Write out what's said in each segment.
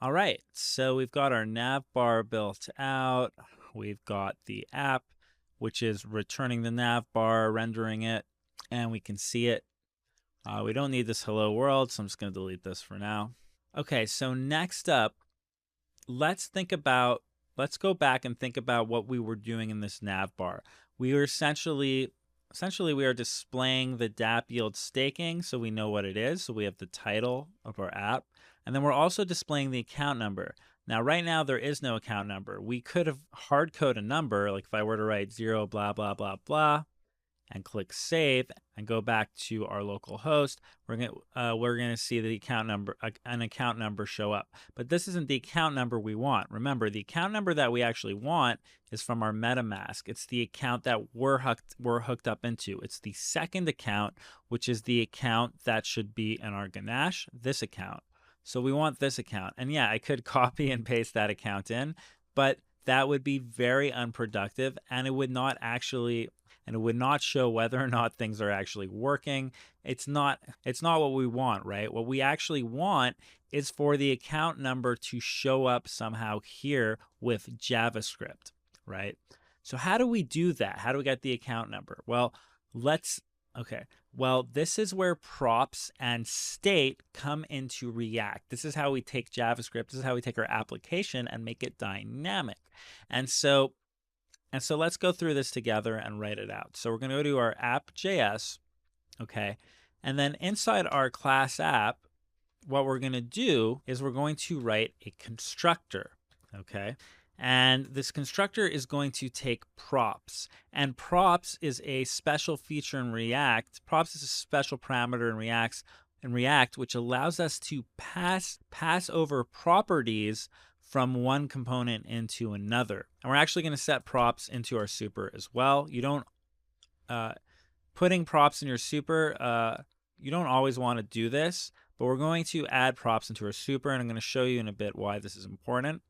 All right, so we've got our nav bar built out. We've got the app, which is returning the nav bar, rendering it, and we can see it. We don't need this hello world, so I'm just going to delete this for now. Okay, so next up, let's go back and think about what we were doing in this nav bar. We were essentially we are displaying the DApp yield staking, so we know what it is. So we have the title of our app, and then we're also displaying the account number. Now, right now there is no account number. We could have hard code a number, like if I were to write 0 blah blah blah blah and click save and go back to our local host, we're gonna see the account number, an account number show up. But this isn't the account number we want. Remember, the account number that we actually want is from our MetaMask. It's the account that we're hooked up into. It's the second account, which is the account that should be in our Ganache, this account. So we want this account. And yeah, I could copy and paste that account in, but that would be very unproductive, and it would not show whether or not things are actually working. It's not what we want, right? What we actually want is for the account number to show up somehow here with JavaScript, right? So how do we do that? How do we get the account number? Well, this is where props and state come into React. This is how we take JavaScript. This is how we take our application and make it dynamic. And so let's go through this together and write it out. So we're going to go to our app.js, okay? And then inside our class app, what we're going to do is we're going to write a constructor, okay? And this constructor is going to take props. And props is a special feature in React. Props is a special parameter in React, which allows us to pass over properties from one component into another. And we're actually going to set props into our super as well. You don't, putting props in your super, you don't always want to do this, but we're going to add props into our super, and I'm going to show you in a bit why this is important.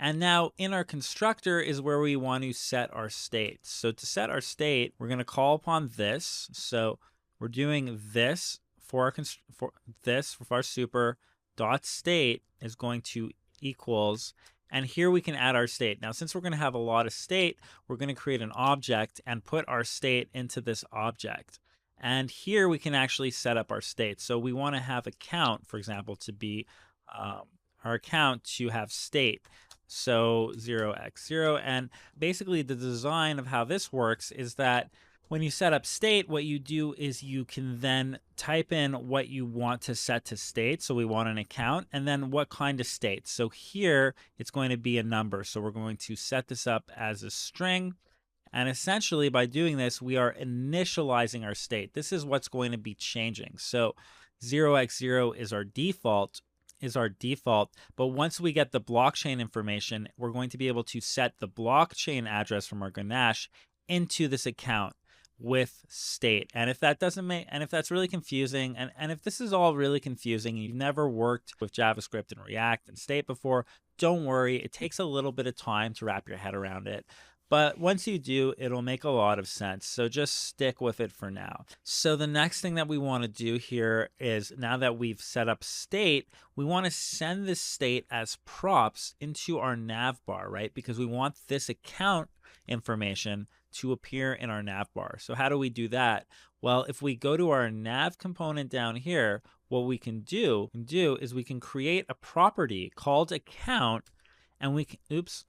And now in our constructor is where we want to set our state. So to set our state, we're going to call upon this. So we're doing this for our super dot state is going to equals, and here we can add our state. Now, since we're going to have a lot of state, we're going to create an object and put our state into this object. And here we can actually set up our state. So we want to have account, for example, to be our account to have state. So 0x0. And basically the design of how this works is that when you set up state, what you do is you can then type in what you want to set to state. So we want an account, and then what kind of state. So here it's going to be a number. So we're going to set this up as a string. And essentially by doing this, we are initializing our state. This is what's going to be changing. So 0x0 is our default. But once we get the blockchain information, we're going to be able to set the blockchain address from our Ganache into this account with state. And if that doesn't make, and if that's really confusing, and if this is all really confusing, and you've never worked with JavaScript and React and state before, don't worry. It takes a little bit of time to wrap your head around it. But once you do, it'll make a lot of sense. So just stick with it for now. So the next thing that we want to do here is, now that we've set up state, we want to send this state as props into our nav bar, right? Because we want this account information to appear in our nav bar. So how do we do that? Well, if we go to our nav component down here, what we can do is we can create a property called account, and we can,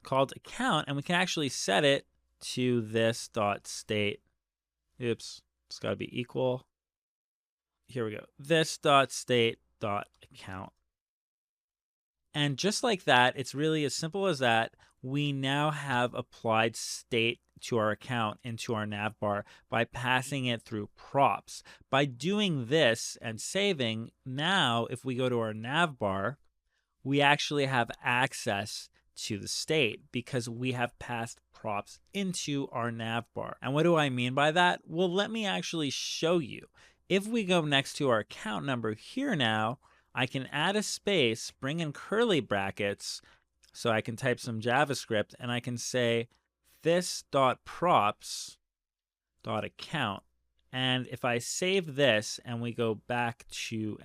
called account, and we can actually set it to this dot state. It's got to be equal. Here we go. This dot state dot account. And just like that, it's really as simple as that. We now have applied state to our account into our nav bar by passing it through props. By doing this and saving, now if we go to our nav bar, we actually have access to the state because we have passed props into our nav bar. And what do I mean by that? Well, let me actually show you. If we go next to our account number here now, I can add a space, bring in curly brackets, so I can type some JavaScript, and I can say this dot props dot account. And if I save this and we go back to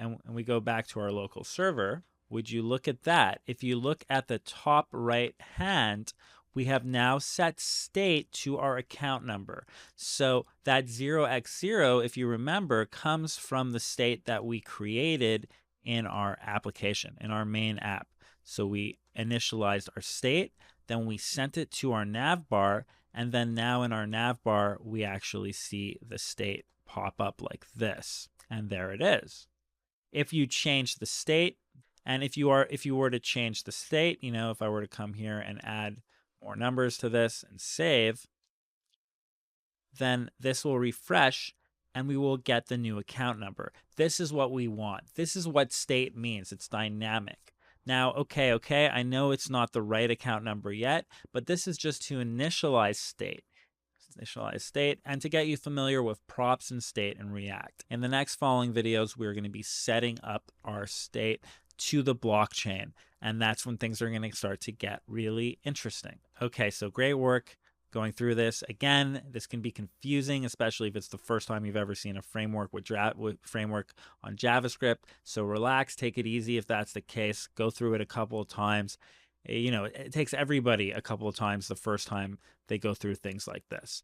our local server, Would you look at that? If you look at the top right hand, we have now set state to our account number. So that 0x0, if you remember, comes from the state that we created in our application, in our main app. So we initialized our state, then we sent it to our nav bar, and then now in our nav bar, we actually see the state pop up like this. And there it is. If you change the state, and if you were to change the state, if I were to come here and add more numbers to this and save, then this will refresh and we will get the new account number. This is what we want. This is what state means. It's dynamic. Now, okay, I know it's not the right account number yet, but this is just to initialize state. Initialize state, and to get you familiar with props and state in React. In the next following videos, we're going to be setting up our state to the blockchain, and that's when things are going to start to get really interesting. Okay, so great work going through this. Again, this can be confusing, especially if it's the first time you've ever seen a framework with framework on JavaScript. So relax, take it easy if that's the case. Go through it a couple of times. It takes everybody a couple of times the first time they go through things like this.